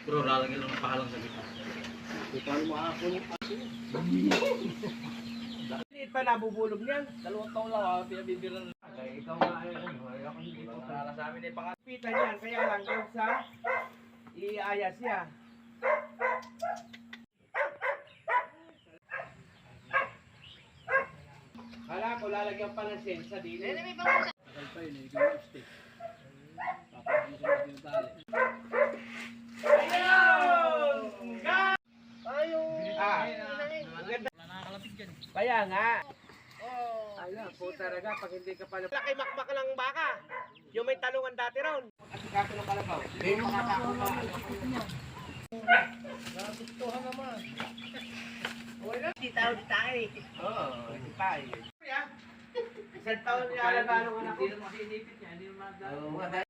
Pero lalagyan lang ng pahalang sa gitna. Paano makakulong kasi? Hindi pa nabubulog niyan. 2 taon lang ako, pinabibilan lang. Kaya ikaw nga ay ako hindi ko Para sa amin ay pangat. Pitan yan, kaya lang doon sa iayas siya. Kala ko lalagyan pa ng sensa din. Tagal pa yun, ikaw yung stick. Papagin siya yung tali. Ayun! Ah, Ganda. wala nakakalapit dyan. Kaya nga. Ala, po talaga pag hindi ka pa laki makmak ng baka. Yung may talungan dati raw. At kaso ng kalabaw. Hindi mo makakakuha. Nagustuhan naman. Wala. Di tayo. Oo, di tayo. Isang taon niya alam anong anak ko. Hindi naman kasi inipit niya, hindi naman